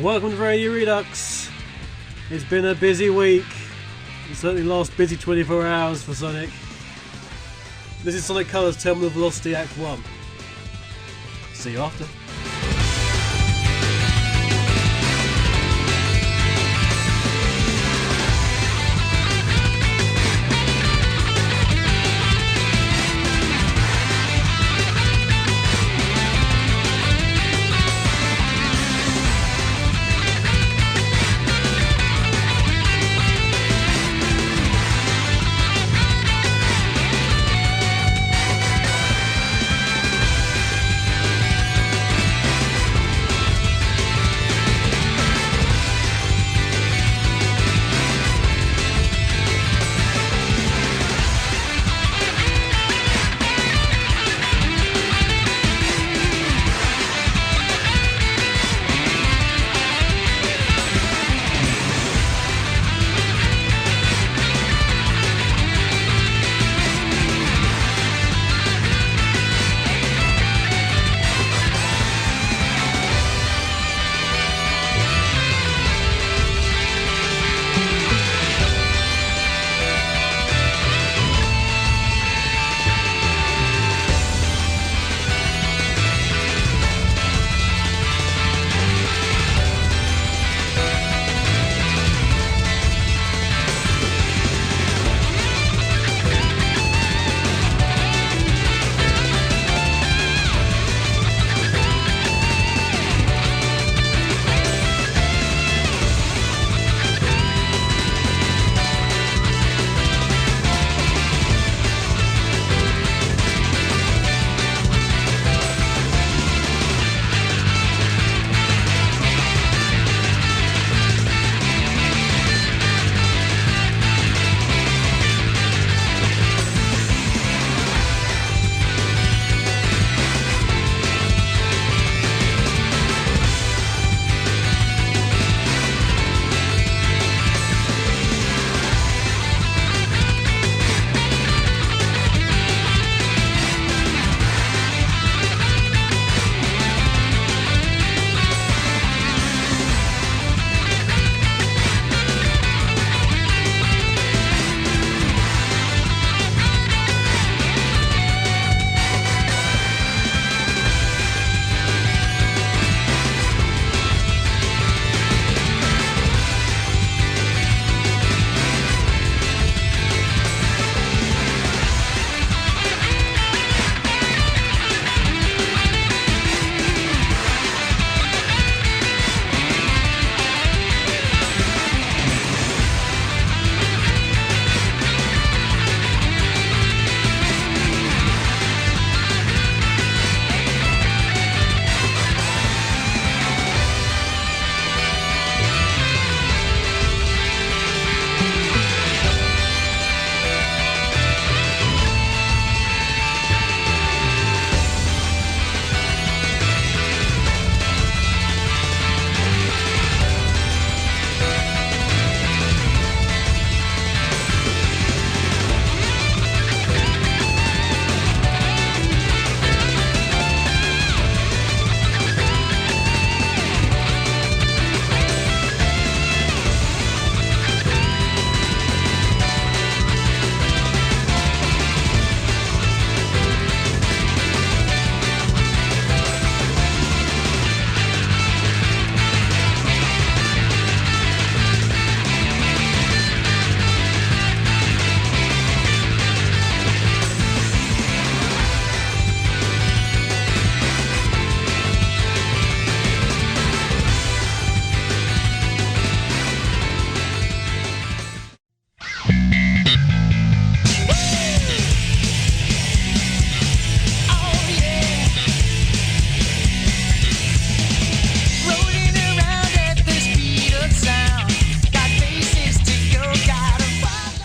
Welcome to Radio Redux. It's been a busy week. It's certainly last busy 24 hours for Sonic. This is Sonic Colors Terminal Velocity Act 1. See you after.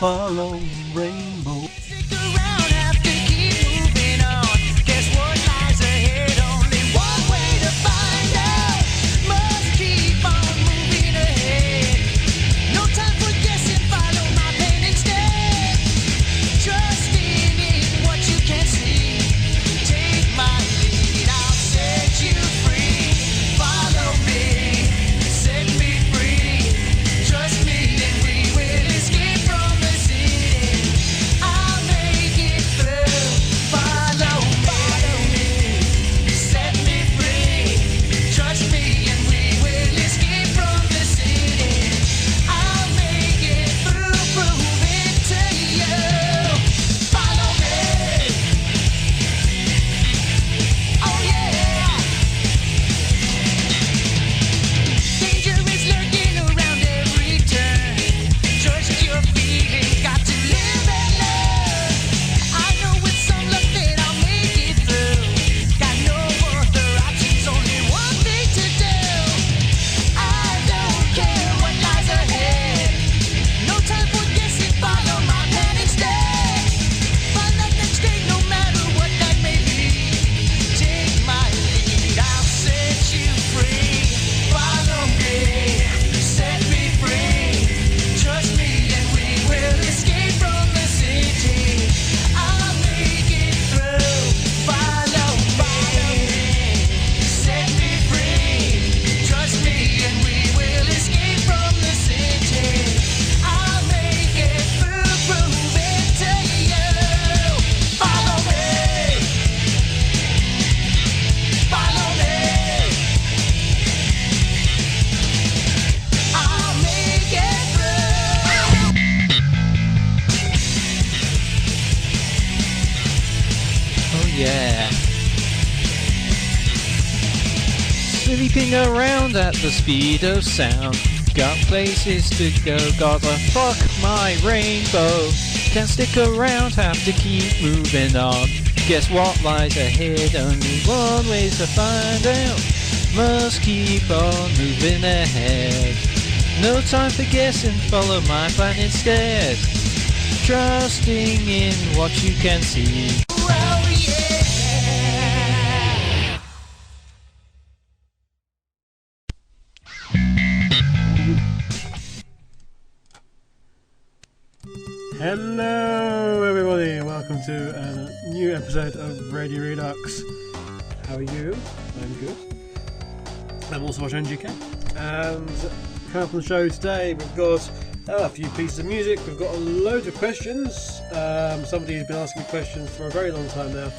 follow rainbow. Stick around, have to keep moving on. Guess what lies ahead? Only one way to find out. Must keep on moving ahead. No time for guessing, follow my pen instead. Trusting in what you can see. Take my lead, I'll set you free. Follow me, set yeah. Sleeping around at the speed of sound. Got places to go, gotta fuck my rainbow. Can't stick around, have to keep moving on. Guess what lies ahead, only one way to find out. Must keep on moving ahead. No time for guessing, follow my plan instead. Trusting in what you can see. Oh yeah. Hello everybody, welcome to a new episode of Radio Redux. How are you? I'm good. I'm also watching GK. And coming up on the show today we've got a few pieces of music, we've got a load of questions. Somebody who's been asking me questions for a very long time now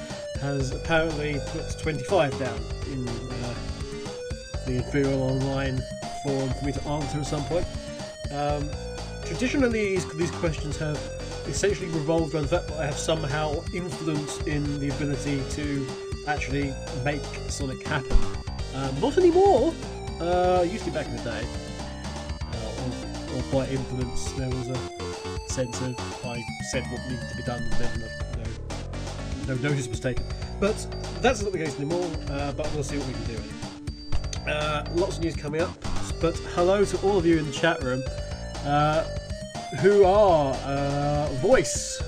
has apparently put 25 down in the Imperial Online forum for me to answer at some point. Traditionally, these questions have essentially revolved around the fact that I have somehow influence in the ability to actually make Sonic happen. Not anymore. Used to be back in the day. Or by influence, there was a sense of I said what needed to be done, and then no notice was taken. But that's not the case anymore. But we'll see what we can do. Lots of news coming up. But hello to all of you in the chat room. Who are Voice,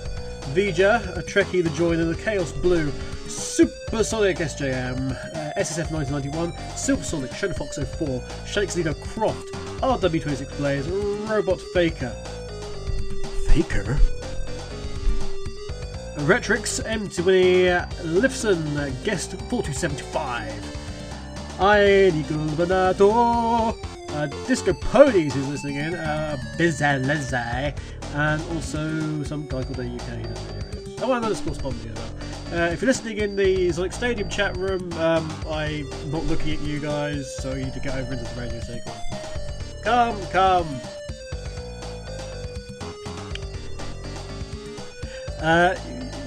Vija, a Trekkie the Joiner, the Chaos Blue, Supersonic SJM, SSF 1991, Supersonic, Shadow Fox 04, Shakes Leader Croft, RW26 Blaze, Robot Faker, Retrix, M20, Lifson, Guest 4275, Illegal Banato, Disco Ponies is listening in, Bizalezai, and also some guy called the UK. Oh, I know the sports sponsor as well. If you're listening in the Sonic Stadium chat room, I'm not looking at you guys, so you need to get over into the radio station. Come.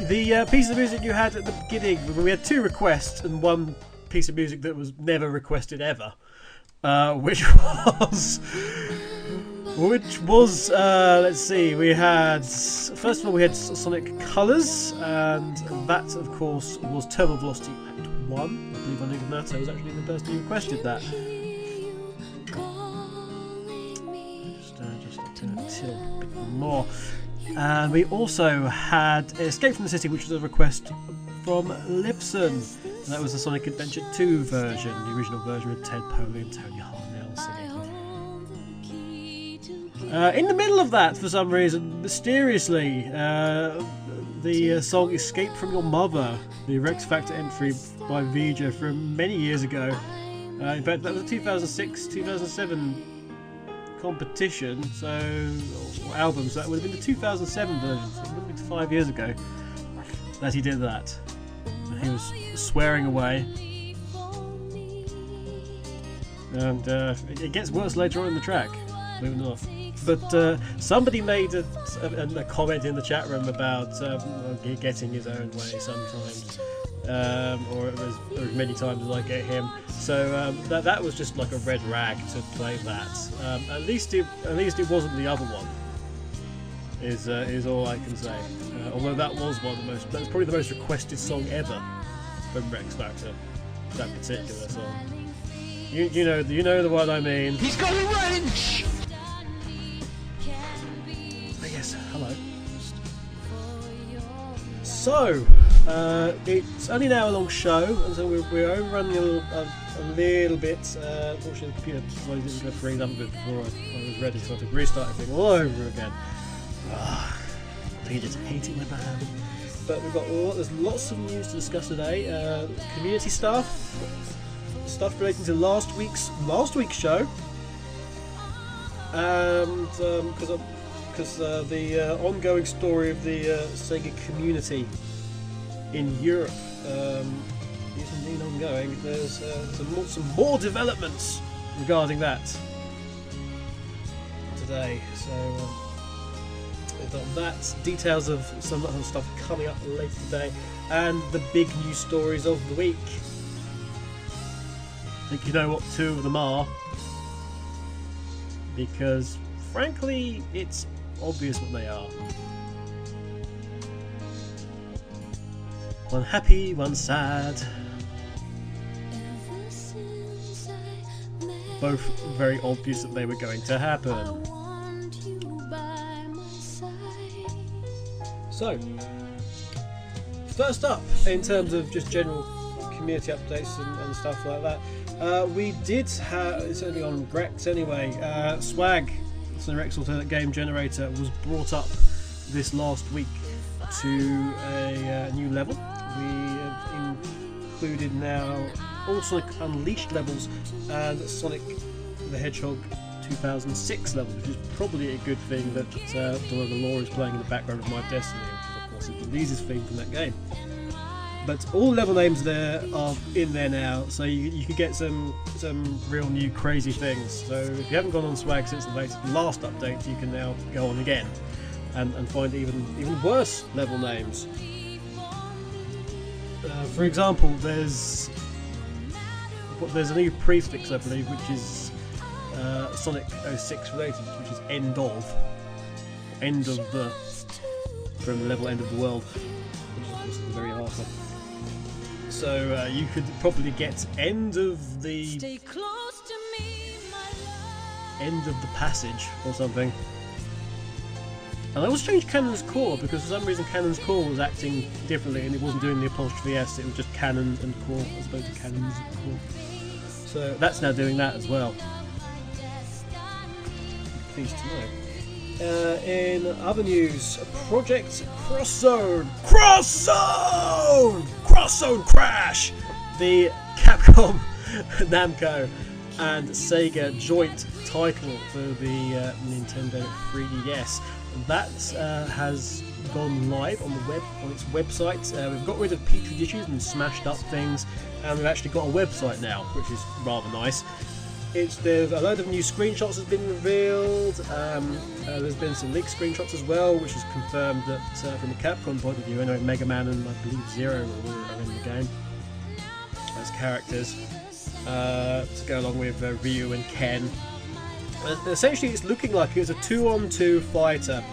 The piece of music you had at the beginning, we had two requests and one piece of music that was never requested ever. Which was let's see, we had, first of all we had Sonic Colors, and that of course was Terminal Velocity Act 1. I believe Ignato was actually the person who requested that. Just a bit more. And we also had Escape from the City, which was a request from Lipson. And that was the Sonic Adventure 2 version, the original version with Ted Poley and Tony Harnell singing. In the middle of that, for some reason, mysteriously, the song Escape from Your Mother, the Rex Factor entry by Vija from many years ago. In fact, that was a 2006-2007 competition, or album, so that would have been the 2007 version, so it would have been 5 years ago that he did that. And he was swearing away. And it gets worse later on in the track, moving off. But somebody made a comment in the chat room about getting his own way sometimes, or as many times as I get him. So that was just like a red rag to play that. At least it wasn't the other one. Is all I can say. Although that was one of the most, that's probably the most requested song ever from Rex Factor. That particular song. You know the one I mean. He's got a wrench! Yes, hello. So, it's only an hour-long show, and so we're overrunning a little bit. Unfortunately, the computer decided it was going to freeze up a bit before I was ready, so I had to restart everything all over again. I just hate it when that happens. But we've got there's lots of news to discuss today. Community stuff relating to last week's show, and because the ongoing story of the SEGA community in Europe is indeed ongoing. There's some more developments regarding that today. So got that. Details of some other stuff coming up later today, and the big news stories of the week. I think you know what two of them are, because frankly it's obvious what they are. One happy, one sad. Both very obvious that they were going to happen. So, first up, in terms of just general community updates and stuff like that, we did have, it's only on Grex anyway, Swag, so the Rex Alternate Game Generator, was brought up this last week to a new level. We have included now all Sonic Unleashed levels and Sonic the Hedgehog 2006 levels, which is probably a good thing that Dawn of the Law is playing in the background of My Destiny, which of course is the easiest theme from that game. But all level names there are in there now, so you can get some real new crazy things. So if you haven't gone on Swag since the last update, you can now go on again and find even worse level names. For example, there's a new prefix, I believe, which is Sonic 06 related, which is end of the, from the level end of the world, which is of course the very hard one. So you could probably get end of the passage or something. And I also changed Cannon's Core, because for some reason Cannon's Core was acting differently and it wasn't doing the apostrophe S, it was just Cannon and Core as opposed to Cannon's Core. So that's now doing that as well. Pleased to know. In other news, Project Cross-Zone Crash! The Capcom, Namco and Sega joint title for the Nintendo 3DS. That has gone live on the web, on its website. We've got rid of petri dishes and smashed up things, and we've actually got a website now, which is rather nice. There's a load of new screenshots has been revealed. There's been some leaked screenshots as well, which is confirmed that from a Capcom point of view, anyway, Mega Man and I believe Zero are in the game as characters to go along with Ryu and Ken. Essentially, it's looking like it's a 2-on-2 fighter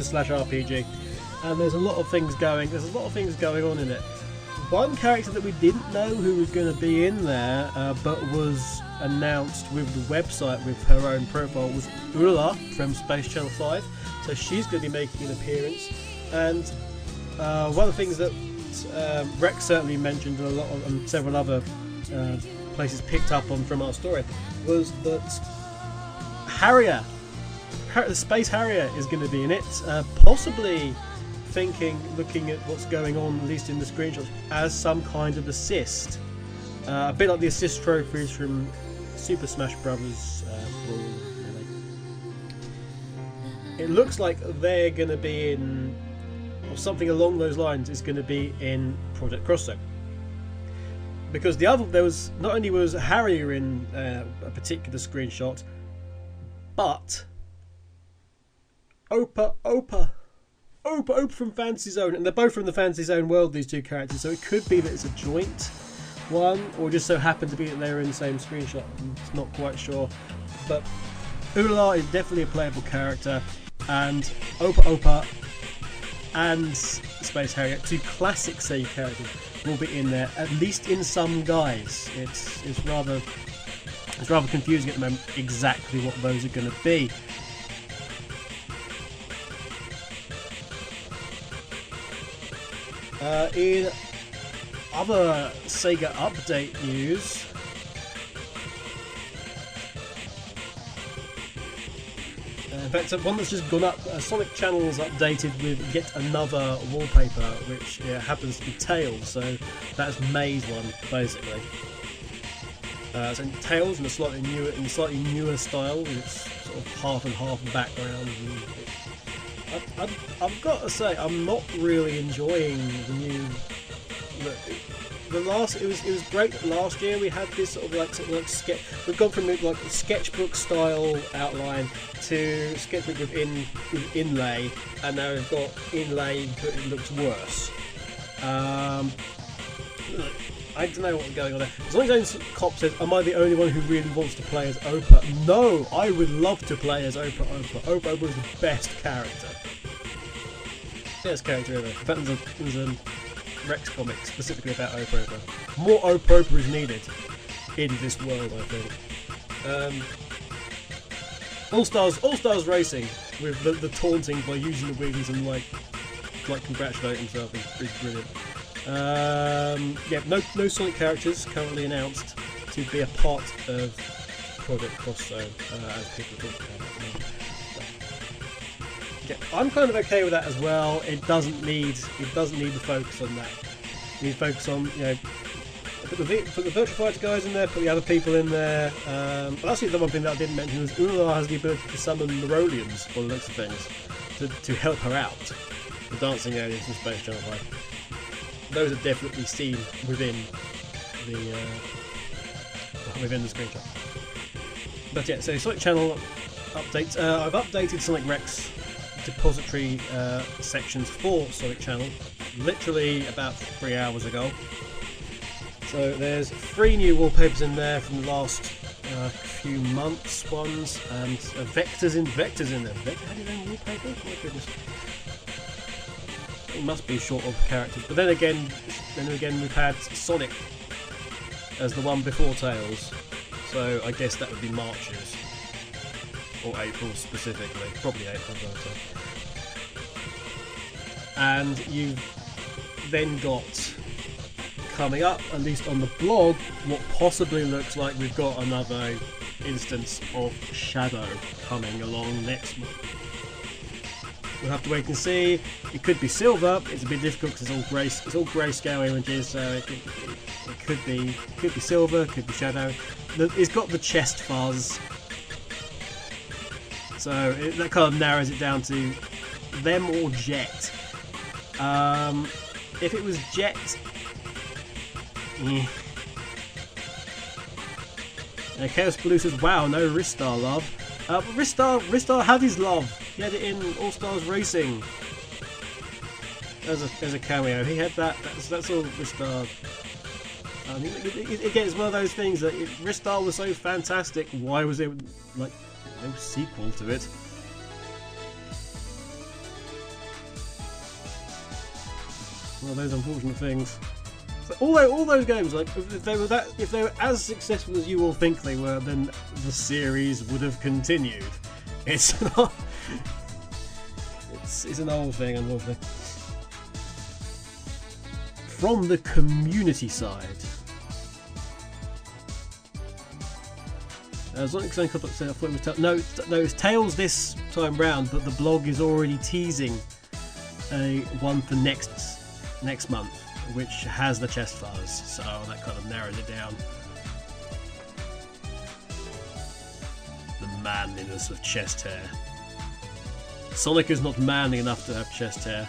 slash RPG, and there's a lot of things going on in it. One character that we didn't know who was going to be in there, but was announced with the website with her own profile, was Ula from Space Channel 5. So she's going to be making an appearance. And one of the things that Rex certainly mentioned, and a lot of, and several other places picked up on from our story, was that Harrier, the Space Harrier, is going to be in it, possibly looking at what's going on, at least in the screenshots, as some kind of assist, a bit like the assist trophies from Super Smash Bros. Brawl. It looks like they're going to be in, or something along those lines is going to be in Project Cross-Zone. Because there was not only was Harrier in a particular screenshot, but Opa from Fantasy Zone, and they're both from the Fantasy Zone world, these two characters, so it could be that it's a joint one, or just so happened to be that they were in the same screenshot. I'm just not quite sure, but Ula is definitely a playable character, and Opa and Space Harrier, two classic Sega characters, will be in there, at least in some guise. It's rather confusing at the moment exactly what those are going to be. In other Sega update news, in fact, one that's just gone up, Sonic Channels updated with yet another wallpaper, which happens to be Tails, so that's May's one, basically. So Tails in a slightly newer style, with its sort of half and half background. I've got to say, I'm not really enjoying the it was great that last year we had this sort of like sketch. We've gone from like a sketchbook style outline to sketchbook with inlay, and now we've got inlay but it looks worse. I don't know what's going on there. Sonic Jones Cop says, am I the only one who really wants to play as Opa? No, I would love to play as Opa. Opa was the best character. Best character ever. In fact, there's a Rex comic specifically about Opa. More Opa is needed in this world, I think. All Stars Racing with the taunting by using the wings and like congratulate himself is brilliant. Yeah, no Sonic characters currently announced to be a part of Project Cross Zone, as people talk about it. Yeah, I'm kind of okay with that as well. It doesn't need the focus on that. You need to focus on, you know, put the Virtual Fighter guys in there, put the other people in there. But actually, the one thing that I didn't mention was Ula has the ability to summon Nerolians, by the looks of things, to help her out. The dancing aliens from Space Channel 5. Those are definitely seen within the screenshot. But yeah, so Sonic Channel updates. I've updated Sonic Rex depository sections for Sonic Channel literally about 3 hours ago. So there's 3 new wallpapers in there from the last few months ones, and vectors in there. Vector had his own wallpaper? Oh my goodness. It must be short of characters, but then again we've had Sonic as the one before Tails, so I guess that would be March's or April specifically, probably April, I would say. And you've then got coming up, at least on the blog, what possibly looks like we've got another instance of Shadow coming along next month. We'll have to wait and see. It could be Silver. It's a bit difficult because it's all grayscale images, so it could be Silver, could be Shadow. It's got the chest fuzz, so that kind of narrows it down to them or Jet. If it was Jet, Chaos Blue says, "Wow, no Ristar love." Ristar had his love. He had it in All Stars Racing as a cameo. He had that. That's all Ristar. Again, it's one of those things that if Ristar was so fantastic, why was there like no sequel to it? One of those unfortunate things. So all those games, like if they were as successful as you all think they were, then the series would have continued. It's not. It's an old thing, unfortunately. From the community side, Sonic saying, I thought it was no, it's Tails this time round, but the blog is already teasing a one for next month, which has the chest fuzz, so that kind of narrows it down. The manliness of chest hair. Sonic is not manly enough to have chest hair.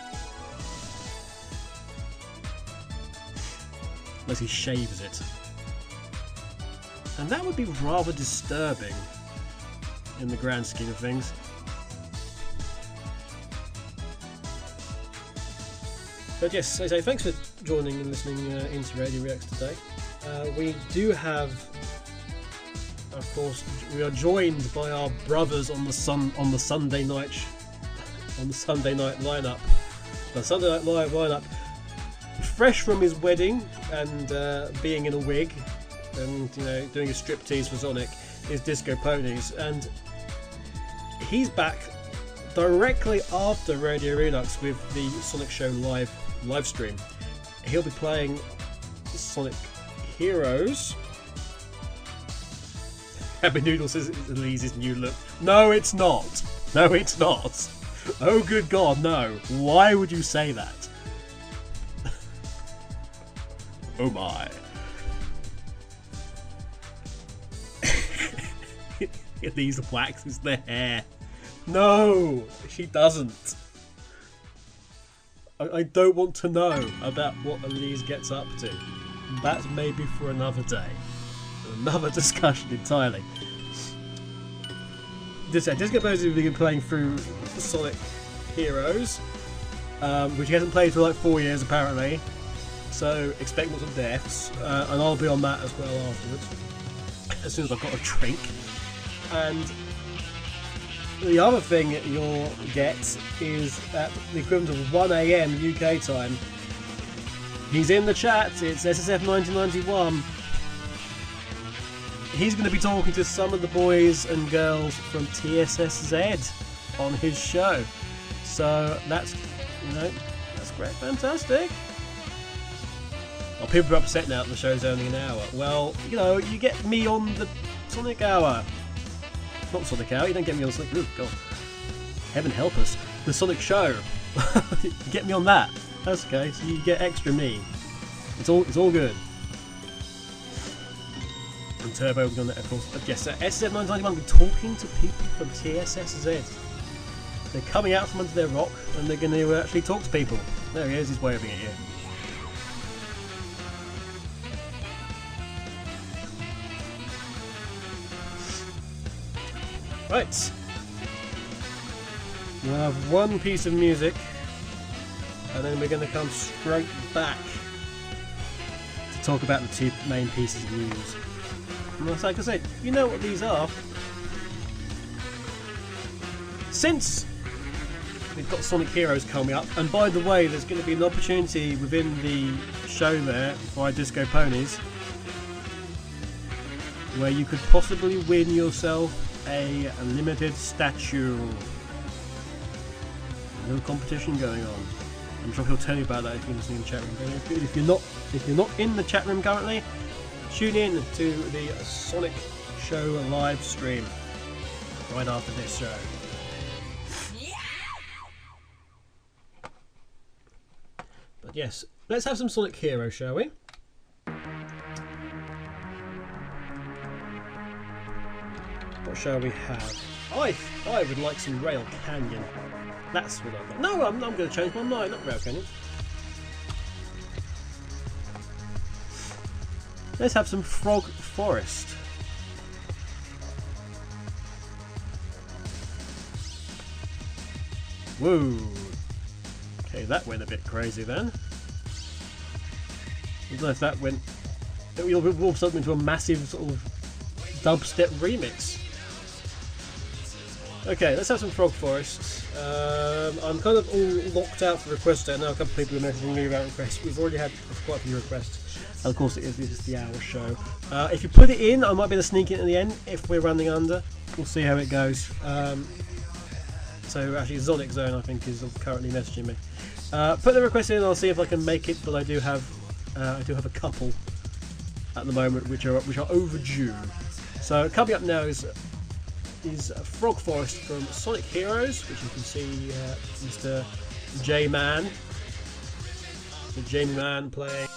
Unless he shaves it. And that would be rather disturbing in the grand scheme of things. But yes, I say thanks for joining and listening into Radio Reacts today. We do have, of course, we are joined by our brothers on the Sunday night lineup. The Sunday Night Live lineup, fresh from his wedding and being in a wig and doing a striptease for Sonic, is Disco Ponies, and he's back directly after Radio Redux with the Sonic Show live stream. He'll be playing Sonic Heroes. Happy Noodle says it's Elise's new look. No, it's not. No, it's not. Oh, good God, no. Why would you say that? Oh my. Elise waxes their hair. No, she doesn't. I don't want to know about what Elise gets up to. That's maybe for another day. Another discussion entirely. Just get those who've been playing through Sonic Heroes, which he hasn't played for like 4 years apparently. So expect lots of deaths, and I'll be on that as well afterwards, as soon as I've got a drink. And the other thing you'll get is at the equivalent of 1 AM UK time. He's in the chat, it's SSF1991. He's going to be talking to some of the boys and girls from TSSZ on his show. So that's great, fantastic. Oh, people are upset now that the show's only an hour. Well, you get me on the Sonic Hour. Not Sonic Hour, you don't get me on Sonic... Ooh, God. Heaven help us. The Sonic Show. You get me on that. That's okay, so you get extra me. It's all good. And Turbo will be on that, of course. But yes, SSF991 will be talking to people from TSSZ. They're coming out from under their rock and they're going to actually talk to people. There he is, he's waving at you. Right. We'll have one piece of music and then we're going to come straight back to talk about the two main pieces of news. And like I said, you know what these are. Since we've got Sonic Heroes coming up, and by the way, there's going to be an opportunity within the show there by Disco Ponies where you could possibly win yourself a limited statue. A little competition going on. I'm sure he'll tell you about that if you're listening in the chat room. If you're not in the chat room currently, tune in to the Sonic Show live stream right after this show. But yes, let's have some Sonic Heroes, shall we? What shall we have? I would like some Rail Canyon. That's what I got. No, I'm going to change my mind. Not Rail Canyon. Let's have some Frog Forest. Whoa. Okay, that went a bit crazy then. I don't know if that went... We'll all suddenly into a massive sort of dubstep remix. Okay, let's have some Frog Forest. I'm kind of all locked out for requests there. Now a couple of people are messaging me about requests. We've already had quite a few requests. And of course, this is the hour show. If you put it in, I might be able to sneak it in the end if we're running under. We'll see how it goes. So actually, Sonic Zone I think is currently messaging me. Put the request in. I'll see if I can make it. But I do have a couple at the moment which are overdue. So coming up now is Frog Forest from Sonic Heroes, which you can see Mr. J-Man. The J-Man playing.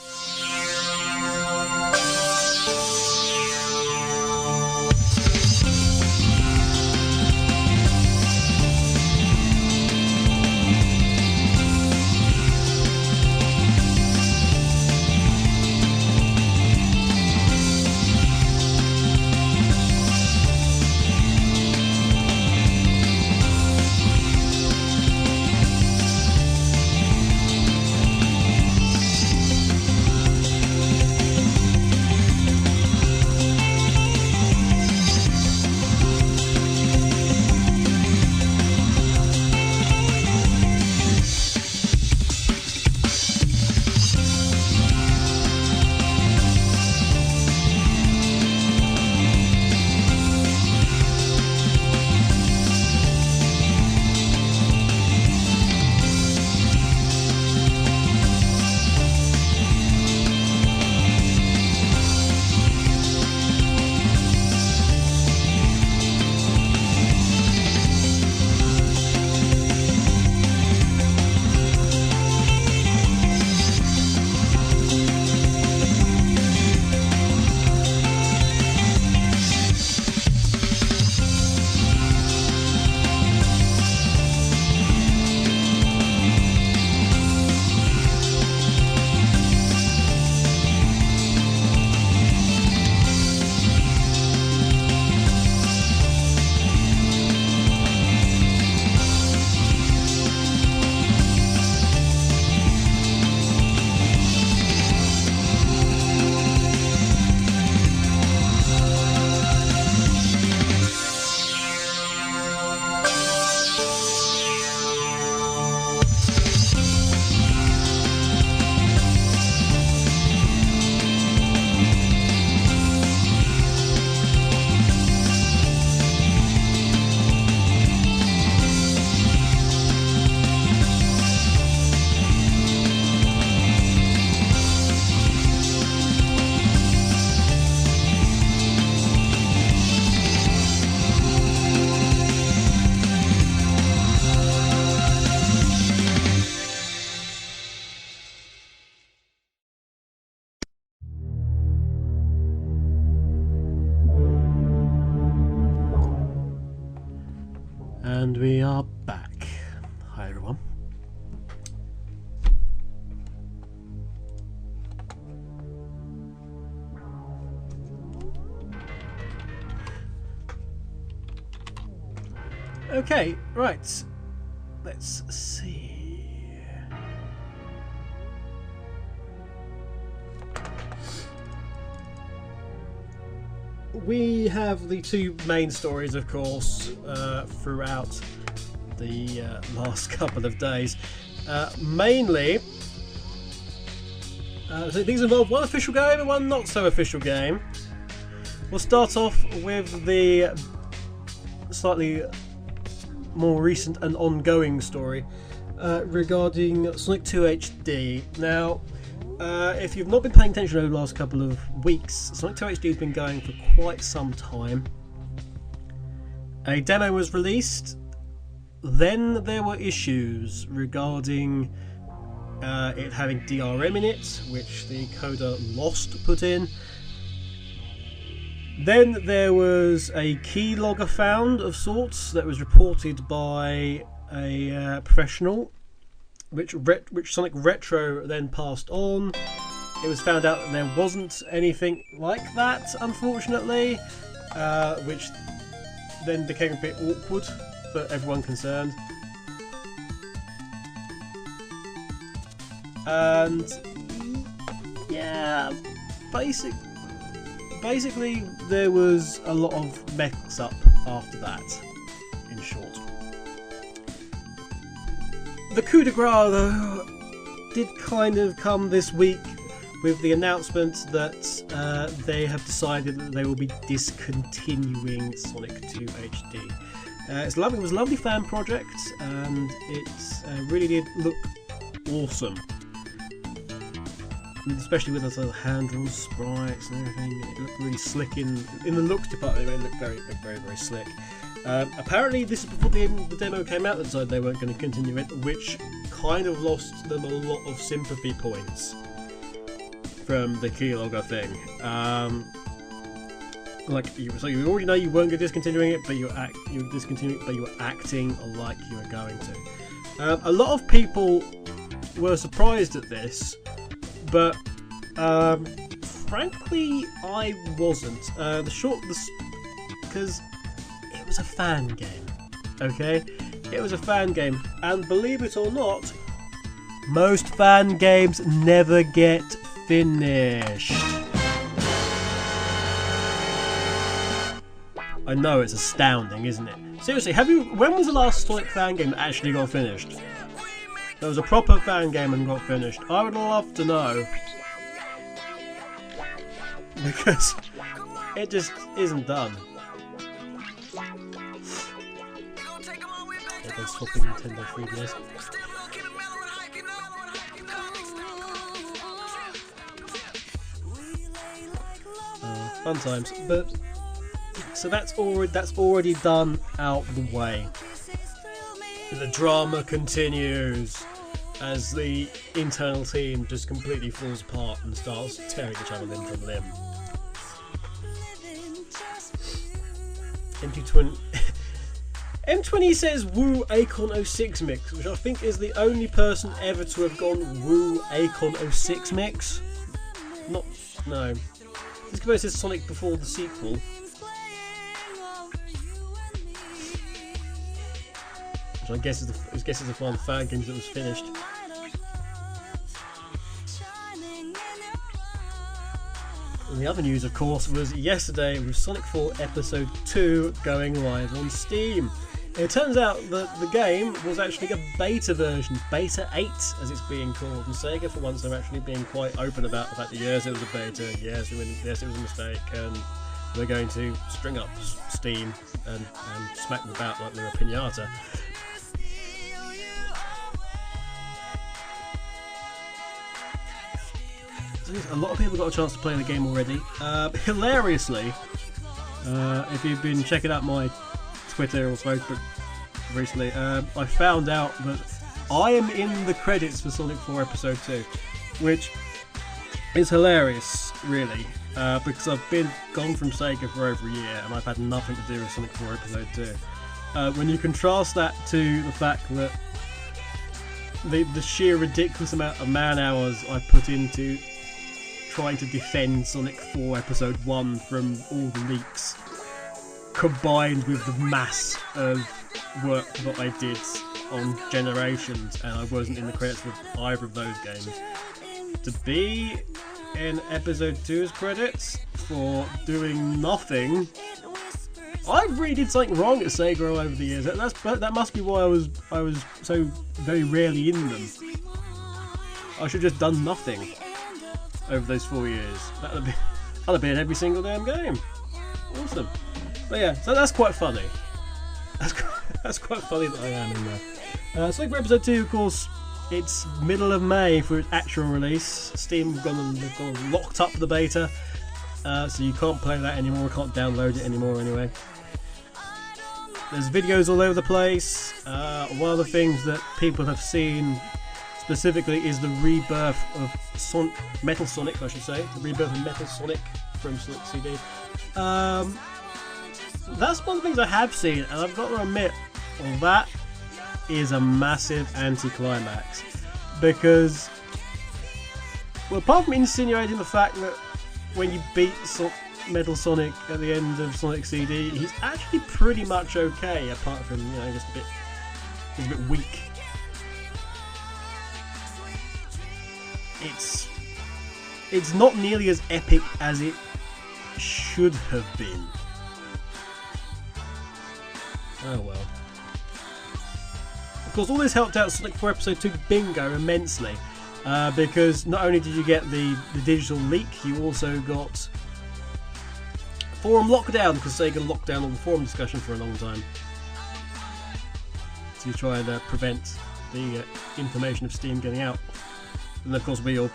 are back. Hi everyone. Okay, right. Let's see. We have the two main stories, of course, throughout the last couple of days. Mainly, so these involve one official game and one not so official game. We'll start off with the slightly more recent and ongoing story regarding Sonic 2 HD. Now, if you've not been paying attention over the last couple of weeks, Sonic 2 HD has been going for quite some time. A demo was released, then there were issues regarding it having DRM in it, which the coder Lost put in. Then there was a keylogger found of sorts that was reported by a professional, which Sonic Retro then passed on. It was found out that there wasn't anything like that, unfortunately, which then became a bit awkward for everyone concerned. And yeah, basically there was a lot of mess up after that, in short. The coup de grace, though, did kind of come this week with the announcement that they have decided that they will be discontinuing Sonic 2 HD. It was a lovely fan project, and it really did look awesome. Especially with those little hand-drawn sprites and everything, it looked really slick in the looks department. It looked very, very slick. Apparently, this is before the demo came out. They decided they weren't going to continue it, which kind of lost them a lot of sympathy points from the keylogger thing. So you already know you weren't going to discontinuing it, but you were discontinuing it, but you were acting like you were going to. A lot of people were surprised at this. But frankly, I wasn't. Because it was a fan game. Okay, it was a fan game, and believe it or not, most fan games never get finished. I know, it's astounding, isn't it? Seriously, when was the last Sonic fan game that actually got finished? There was a proper fan game and got finished. I would love to know. Because it just isn't done. Everyone's swapping Nintendo 3DS. Fun times. But so that's already done out the way. The drama continues as the internal team just completely falls apart and starts tearing each other limb from limb. M20 says Woo Acon 06 mix, which I think is the only person ever to have gone Woo Acon 06 mix. No. This guy says Sonic before the sequel. I guess is the final fan games that was finished. And the other news, of course, was yesterday with Sonic 4 Episode 2 going live on Steam. It turns out that the game was actually a beta version, Beta 8 as it's being called, and Sega for once are actually being quite open about the fact that yes, it was a beta, yes, it was a mistake, and we're going to string up Steam and smack them about like they're a piñata. A lot of people got a chance to play the game already. Hilariously, if you've been checking out my Twitter or Facebook recently, I found out that I am in the credits for Sonic 4 Episode 2, which is hilarious, really, because I've been gone from Sega for over a year and I've had nothing to do with Sonic 4 Episode 2. when you contrast that to the fact that the sheer ridiculous amount of man hours I put into trying to defend Sonic 4 Episode 1 from all the leaks, combined with the mass of work that I did on Generations, and I wasn't in the credits with either of those games, to be in Episode 2's credits for doing nothing. I really did something wrong at SEGA over the years. That must be why I was so very rarely in them. I should have just done nothing over those 4 years. I'd have been in every single damn game. Awesome. But yeah, so that's quite funny. That's quite funny that I am in there. So for Episode 2, of course, it's middle of May for its actual release. Steam have gone locked up the beta, so you can't play that anymore, can't download it anymore anyway. There's videos all over the place. One of the things that people have seen specifically is the rebirth of Metal Sonic, I should say. The rebirth of Metal Sonic from Sonic CD. That's one of the things I have seen, and I've got to admit, that is a massive anticlimax. Because, well, apart from insinuating the fact that when you beat Metal Sonic at the end of Sonic CD, he's actually pretty much okay, apart from, just a bit weak. It's not nearly as epic as it should have been. Oh well. Of course, all this helped out Sonic 4 Episode 2 Bingo immensely, because not only did you get the digital leak, you also got forum lockdown, because Sega locked down all the forum discussion for a long time to try and prevent the information of Steam getting out. And of course we all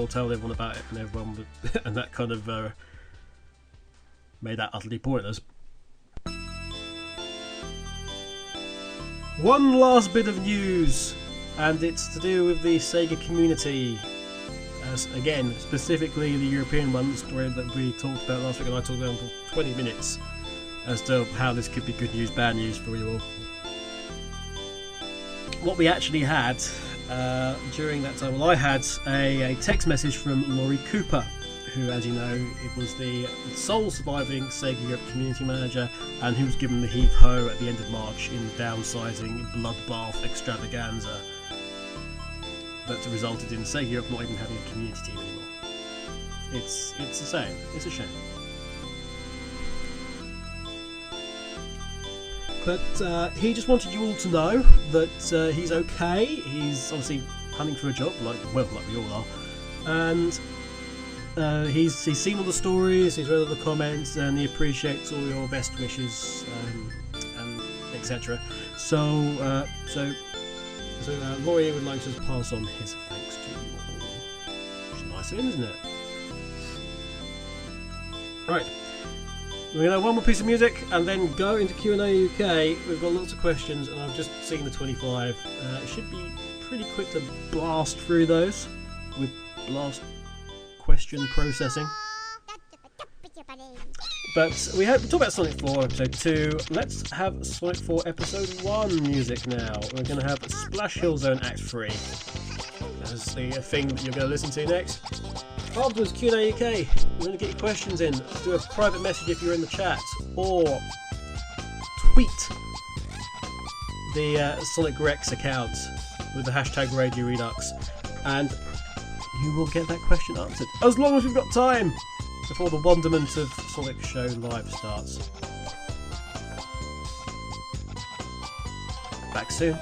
tell everyone about it, and everyone and that kind of made that utterly pointless. One last bit of news, and it's to do with the Sega community. Again, specifically the European one, the story that we talked about last week, and I talked about for 20 minutes as to how this could be good news, bad news for you all. What we actually had during that time, well, I had a text message from Laurie Cooper, who, as you know, it was the sole surviving Sega Europe community manager, and who was given the heave-ho at the end of March in the downsizing bloodbath extravaganza that resulted in Sega Europe not even having a community team anymore. It's a shame. It's a shame. But he just wanted you all to know that he's okay. He's obviously hunting for a job, like we all are, and he's seen all the stories, he's read all the comments, and he appreciates all your best wishes, and etc. So Laurie would like to just pass on his thanks to you all. Which is nice of him, isn't it? Right. We're going to have one more piece of music and then go into Q&A UK. We've got lots of questions, and I've just seen the 25. It should be pretty quick to blast through those with blast question processing. But we talk about Sonic 4 Episode 2. Let's have Sonic 4 Episode 1 music now. We're going to have Splash Hill Zone Act 3. That's the thing that you're going to listen to next. Afterwards, Q&A UK. We're going to get your questions in. Do a private message if you're in the chat, or tweet the Sonic Rex account with the hashtag Radio Redux, and you will get that question answered. As long as we've got time before the wonderment of Sonic Show Live starts. Back soon.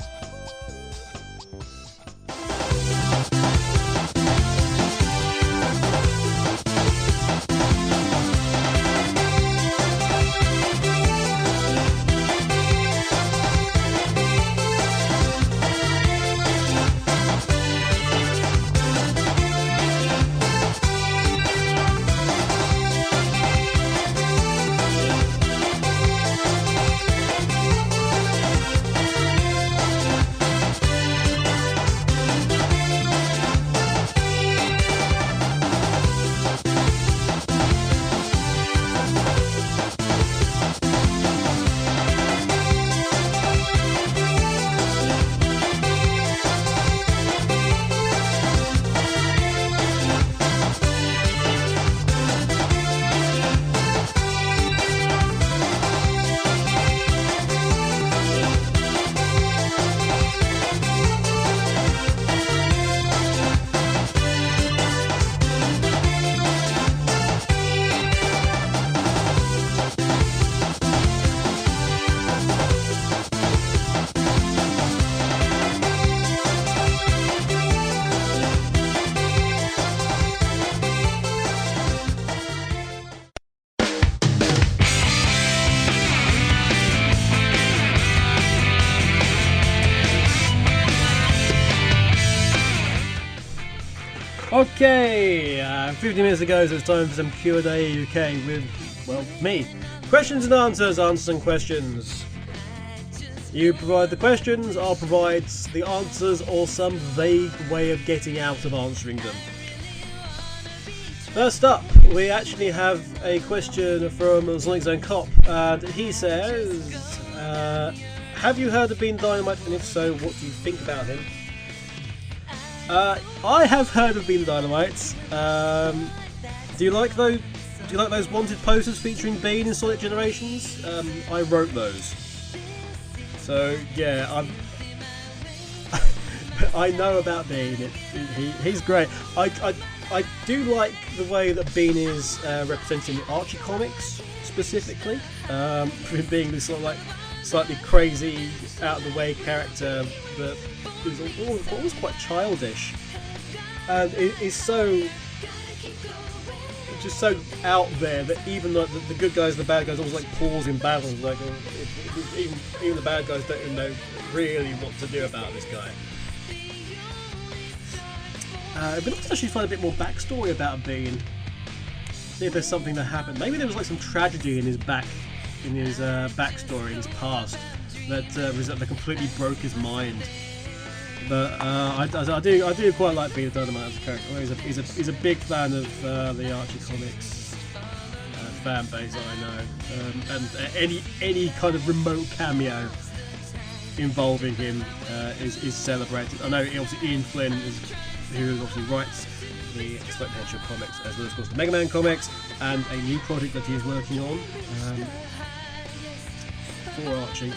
Okay, 50 minutes ago, so it's time for some Q&A UK with, well, me. Questions and answers, answers and questions. You provide the questions, I'll provide the answers or some vague way of getting out of answering them. First up, we actually have a question from Sonic Zone Cop, and he says, have you heard of Bean Dynamite, and if so, what do you think about him? I have heard of Bean Dynamite. Do you like those? Do you like those wanted posters featuring Bean in Sonic Generations? I wrote those. So yeah, I know about Bean. He's great. I do like the way that Bean is represented in the Archie comics specifically, for him being this sort of like slightly crazy, out of the way character that is always quite childish, and is so just so out there that even like the good guys and the bad guys always like pause in battles, like even the bad guys don't even know really what to do about this guy. But let's actually find a bit more backstory about Bean. See if there's something that happened. Maybe there was like some tragedy in his backstory, in his past, that completely broke his mind. But I do quite like Bean Dynamite as a character. He's a big fan of the Archie comics fan base that I know, and any kind of remote cameo involving him is celebrated. I know obviously Ian Flynn who obviously writes the Exponential comics, as well as, of course, the Mega Man comics, and a new project that he's working on for Archie.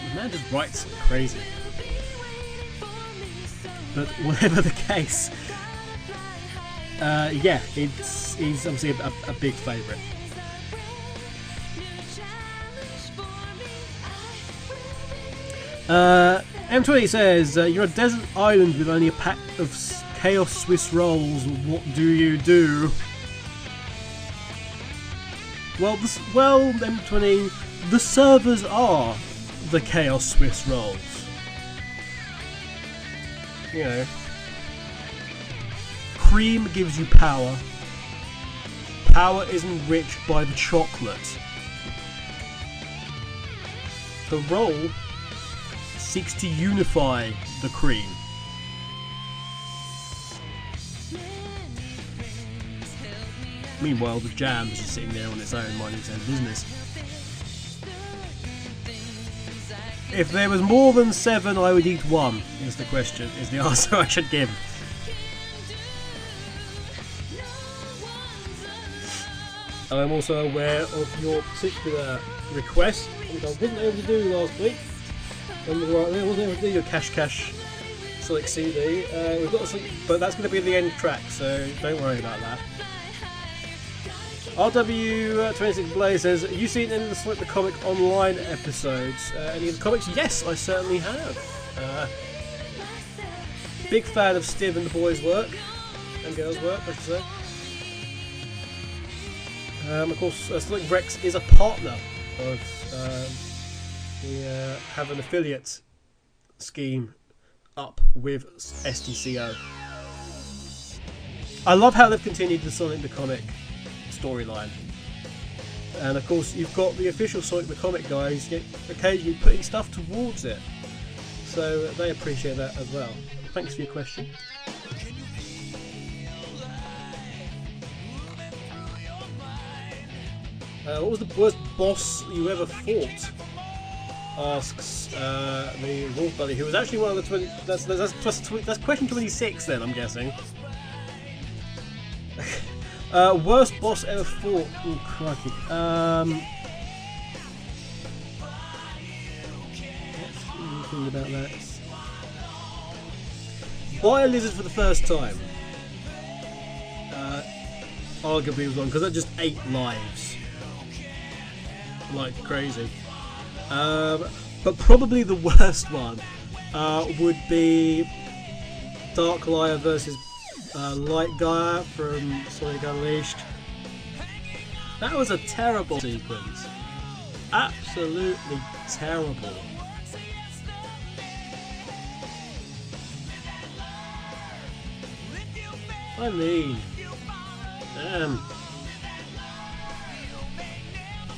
The man just writes crazy. But whatever the case, yeah, he's obviously a big favourite. M20 says, you're a desert island with only a pack of Chaos Swiss rolls. What do you do? Well, M20, the servers are the Chaos Swiss rolls. You know, cream gives you power. Power is enriched by the chocolate. The roll seeks to unify the cream. Meanwhile, the jam is just sitting there on its own, minding its own business. If there was more than 7, I would eat 1, is the question, is the answer I should give. I'm also aware of your particular request, which I wasn't able to do last week. I wasn't able to do your Cash Sonic CD. We've got but that's going to be the end track, so don't worry about that. RW26 Blaze says, have you seen any of the Sonic the Comic online episodes? Any of the comics? Yes, I certainly have. Big fan of Steve and the boys' work, and girls' work, I should say. Of course, Sonic Rex is a partner of, we have an affiliate scheme up with STCO. I love how they've continued the Sonic the Comic storyline, and of course you've got the official Sonic the Comic guys occasionally putting stuff towards it, so they appreciate that as well. Thanks for your question. What was the worst boss you ever fought? Asks the Wolf Buddy, who was actually one of the 20. That's question 26 then, I'm guessing. Worst boss ever fought. Oh, crikey. Let's think about that. Buy a lizard for the first time. Arguably was one, because that just ate lives like crazy. But probably the worst one would be Dark Liar versus Light Gaia from Sonic Unleashed. That was a terrible sequence. Absolutely terrible. I mean,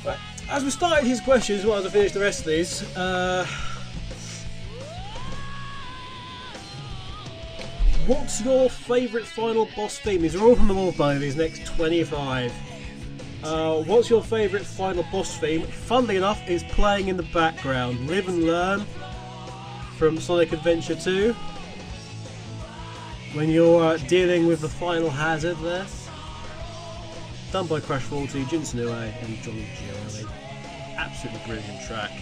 right. As we started his questions, well, as I finish the rest of these, what's your favourite final boss theme? These are all from the Multiplayer, these next 25. What's your favourite final boss theme? Funnily enough, it's playing in the background. Live and Learn from Sonic Adventure 2. When you're dealing with the final hazard there. Done by Crash 40, Jin Senue and John Giovanni. Absolutely brilliant track.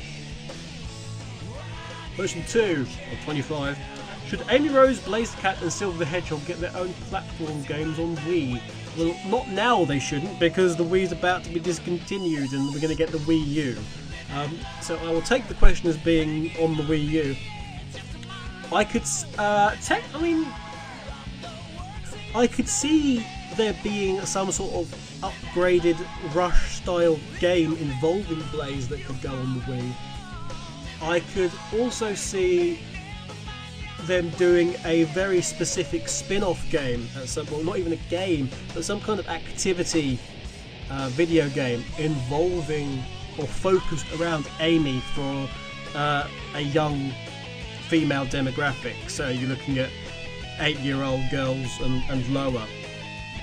Question 2 of 25. Should Amy Rose, Blaze the Cat and Silver the Hedgehog get their own platform games on Wii? Well, not now they shouldn't, because the Wii's about to be discontinued and we're going to get the Wii U. So I will take the question as being on the Wii U. I could see there being some sort of upgraded Rush-style game involving Blaze that could go on the Wii. I could also see them doing a very specific spin-off game, well, not even a game, but some kind of activity video game involving or focused around Amy for a young female demographic. So you're looking at 8-year-old girls and lower.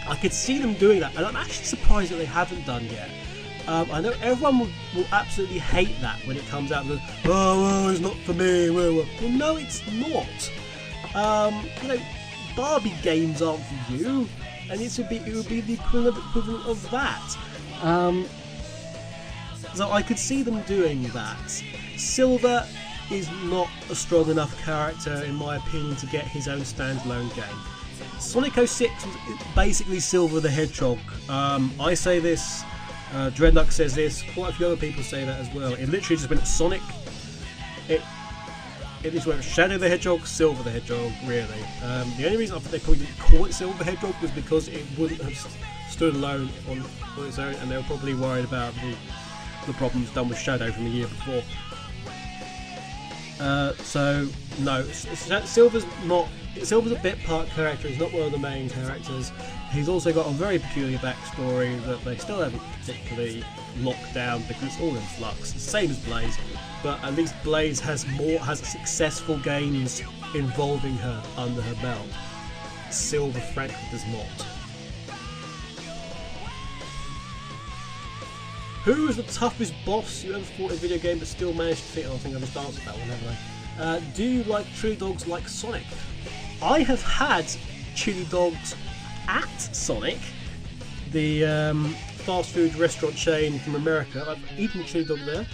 I could see them doing that, and I'm actually surprised that they haven't done yet. I know everyone will absolutely hate that when it comes out and goes, oh, well, it's not for me. Well, no, it's not. Barbie games aren't for you, and it would be the equivalent of that. So I could see them doing that. Silver is not a strong enough character, in my opinion, to get his own standalone game. Sonic 06 was basically Silver the Hedgehog. I say this, Dreadnought says this, quite a few other people say that as well. It literally just went Sonic, it just went Shadow the Hedgehog, Silver the Hedgehog, really. The only reason I think they probably didn't call it Silver the Hedgehog was because it wouldn't have stood alone on its own, and they were probably worried about the problems done with Shadow from the year before. So no, Silver's a bit part character. He's not one of the main characters. He's also got a very peculiar backstory that they still haven't particularly locked down because it's all in flux. Same as Blaze, but at least Blaze has successful games involving her under her belt. Silver, frankly, does not. Who is the toughest boss you ever fought in a video game but still managed to fit? I think I've just answered that one, haven't I? Do you like chili dogs like Sonic? I have had chili dogs at Sonic, the fast food restaurant chain from America. I've eaten a chili dog there.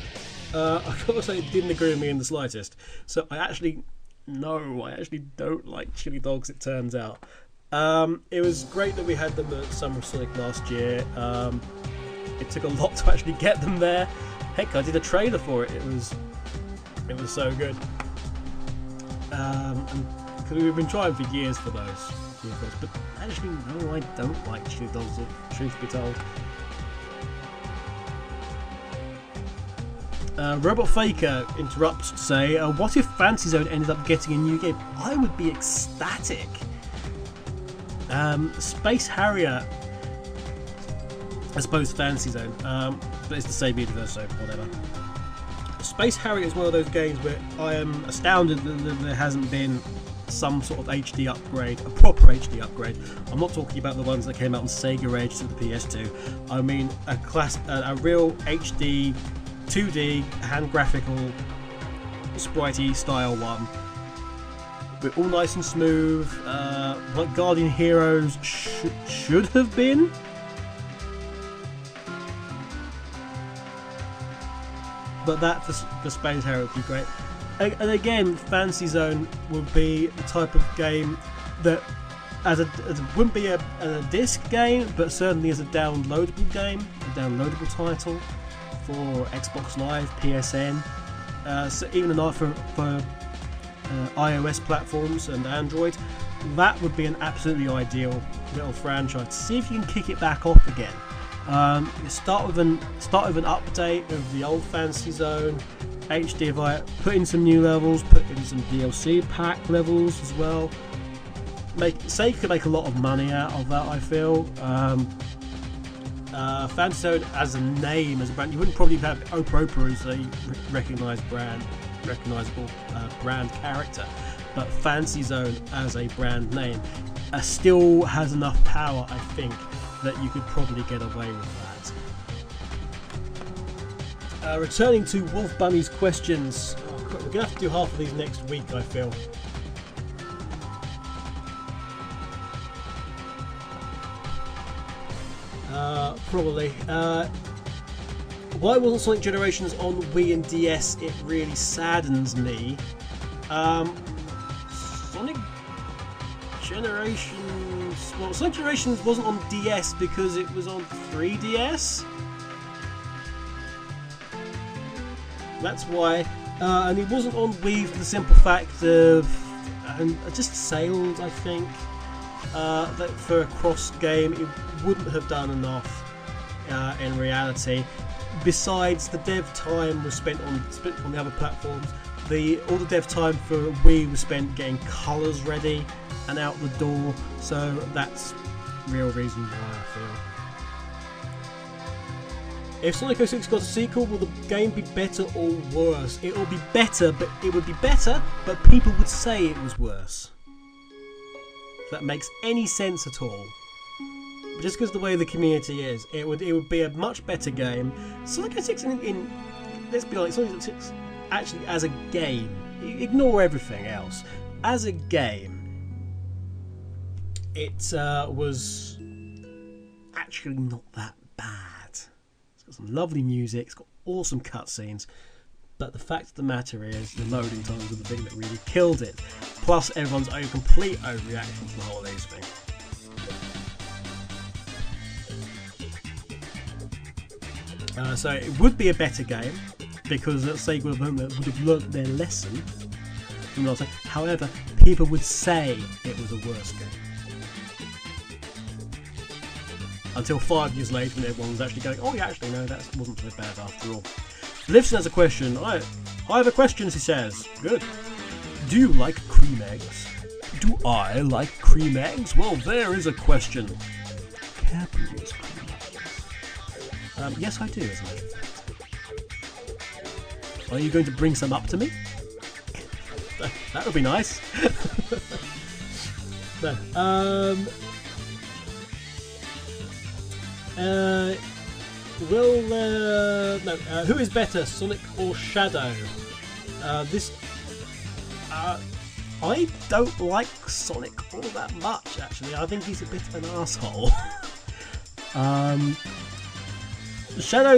I've got to say, it didn't agree with me in the slightest. So I actually don't like chili dogs, it turns out. It was great that we had them at Summer of Sonic last year. It took a lot to actually get them there. Heck, I did a trailer for it. It was so good. Because we've been trying for years for those. But actually, no, I don't like chili dogs, truth be told. Robot Faker interrupts to say, what if Fantasy Zone ended up getting a new game? I would be ecstatic. Space Harrier, I suppose Fantasy Zone, but it's the same universe, so whatever. Space Harrier is one of those games where I am astounded that there hasn't been some sort of HD upgrade, a proper HD upgrade. I'm not talking about the ones that came out on Sega Age to the PS2. I mean a real HD, 2D, hand graphical, spritey style one. But all nice and smooth, like Guardian Heroes should have been. But that for Space Harrier would be great. And again, Fantasy Zone would be the type of game that as wouldn't be a disc game, but certainly as a downloadable game, a downloadable title for Xbox Live, PSN, so even for iOS platforms and Android. That would be an absolutely ideal little franchise. See if you can kick it back off again. You start with an update of the old Fantasy Zone, HD, put in some new levels, put in some DLC pack levels as well. Sega could make a lot of money out of that, I feel. Fantasy Zone as a name, as a brand, you wouldn't probably have Opa as a recognisable brand character, but Fantasy Zone as a brand name still has enough power, I think, that you could probably get away with that. Returning to Wolf Bunny's questions, we're going to have to do half of these next week, I feel. Probably. Why wasn't Sonic Generations on Wii and DS? It really saddens me. Sonic Generations... Well, Sonic Generations wasn't on DS because it was on 3DS. That's why. And it wasn't on Wii for the simple fact of... just sales, I think. That for a cross game, it wouldn't have done enough in reality. Besides, the dev time was spent on the other platforms. All the dev time for Wii was spent getting colours ready and out the door. So that's the real reason why I feel. If Sonic 06 got a sequel, will the game be better or worse? It will be better, but people would say it was worse. If that makes any sense at all. But just because the way the community is, it would be a much better game. Sonic 06 in let's be honest, Sonic 06 actually as a game, ignore everything else. As a game, it was actually not that bad. It's got some lovely music, it's got awesome cutscenes. But the fact of the matter is, the loading times are the thing that really killed it. Plus, everyone's complete overreaction to the holidays thing. So it would be a better game because Sega would have learnt their lesson. However, people would say it was a worse game. Until 5 years later, when everyone was actually going, "Oh, yeah, actually, no, that wasn't so bad after all." Lifson has a question. I have a question, he says. Good. Do you like cream eggs? Do I like cream eggs? Well, there is a question. Cadbury's cream eggs. Yes, I do, as a matter of fact. Are you going to bring some up to me? That would be nice. Who is better, Sonic or Shadow? I don't like Sonic all that much, actually. I think he's a bit of an asshole. Shadow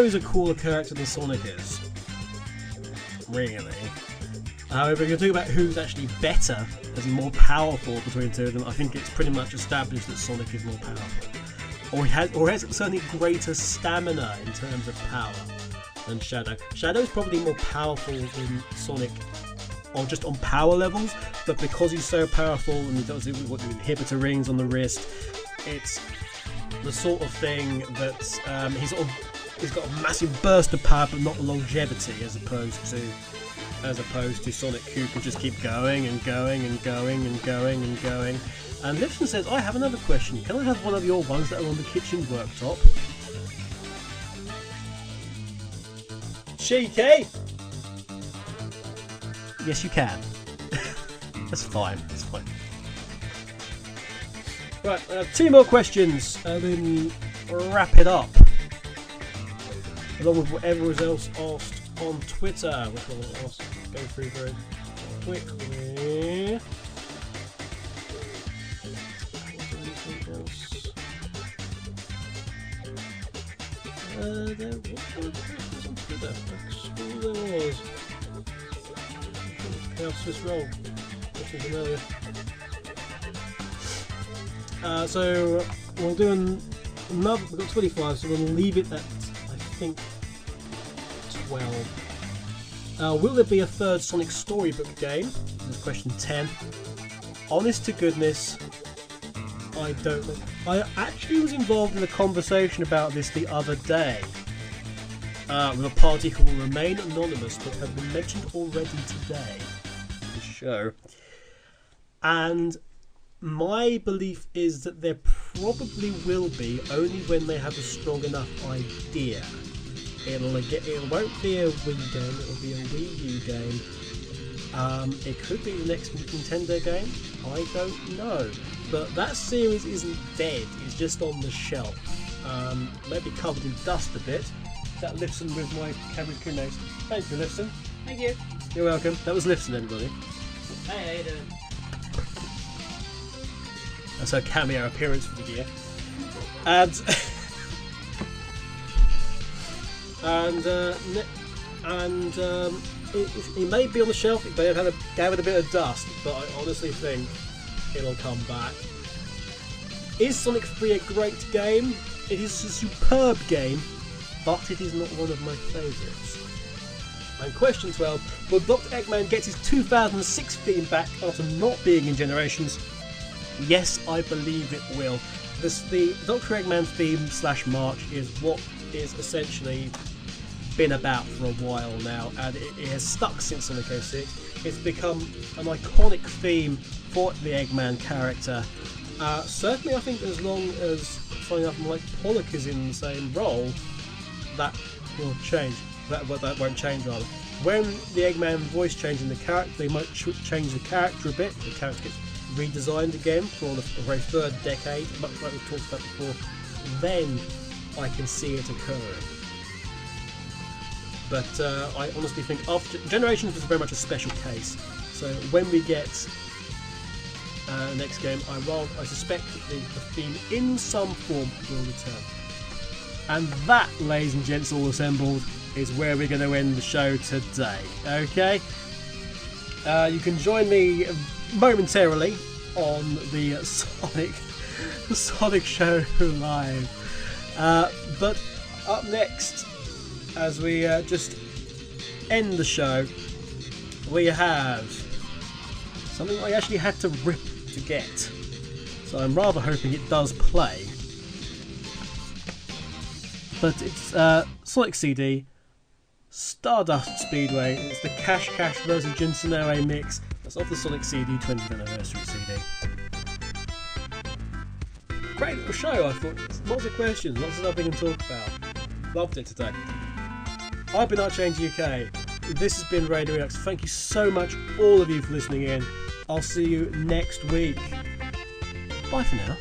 is a cooler character than Sonic is. Really. However, if you're talking about who's actually better, as in more powerful between the two of them, I think it's pretty much established that Sonic is more powerful. Or has certainly greater stamina in terms of power than Shadow. Shadow is probably more powerful than Sonic, or just on power levels, but because he's so powerful and he does it with what the inhibitor rings on the wrist, it's the sort of thing that he's got a massive burst of power but not longevity, as opposed to Sonic, who can just keep going and going and going and going and going. And Lipson says, I have another question. Can I have one of your ones that are on the kitchen worktop? Cheeky! Yes, you can. That's fine. That's fine. Right, 2 more questions, and then wrap it up. Along with whatever else asked on Twitter, which I'll go through very quickly. There was on Twitter. There was. Chaos Swiss Roll. Questions from earlier. So we'll do another. We've got 25, so we'll leave it at, I think, 12. Will there be a third Sonic Storybook game? This is question 10. Honest to goodness, I don't know. I actually was involved in a conversation about this the other day with a party who will remain anonymous but have been mentioned already today in the show. And My belief is that there probably will be, only when they have a strong enough idea. It won't be a Wii game, it'll be a Wii U game. It could be the next Nintendo game, I don't know. But that series isn't dead, it's just on the shelf. Maybe covered in dust a bit. That Lifson with my cabbage crewmates. Thank you, Lifson. Thank you. You're welcome. That was Lifson, everybody. Hey, how you doing? That's her cameo appearance for the year. And it may be on the shelf. It may have had a gathered a bit of dust, but I honestly think it'll come back. Is Sonic 3 a great game? It is a superb game, but it is not one of my favourites. And question 12, will Dr. Eggman get his 2006 theme back after not being in Generations? Yes, I believe it will. The Dr. Eggman theme / march is what is essentially been about for a while now, and it has stuck since Sonic 06. It's become an iconic theme for the Eggman character. Certainly, I think as long as funny enough, like Pollock is in the same role, that will change. That won't change rather. When the Eggman voice changes in the character, they might change the character a bit. The character gets redesigned again for the very third decade, much like we've talked about before. Then I can see it occurring. But I honestly think after Generations was very much a special case. So when we get next game, I suspect that the theme in some form will return. And that, ladies and gents all assembled, is where we're going to end the show today. Okay? You can join me momentarily on the Sonic Show Live. But up next, as we just end the show, we have something I actually had to rip to get. So I'm rather hoping it does play. But it's Sonic CD, Stardust Speedway. It's the Cash versus Jinsonoe mix. That's off the Sonic CD 20th anniversary CD. Great little show, I thought. Lots of questions, lots of stuff we can talk about. Loved it today. I've been Archangel UK. This has been Radio Redux. Thank you so much, all of you, for listening in. I'll see you next week. Bye for now.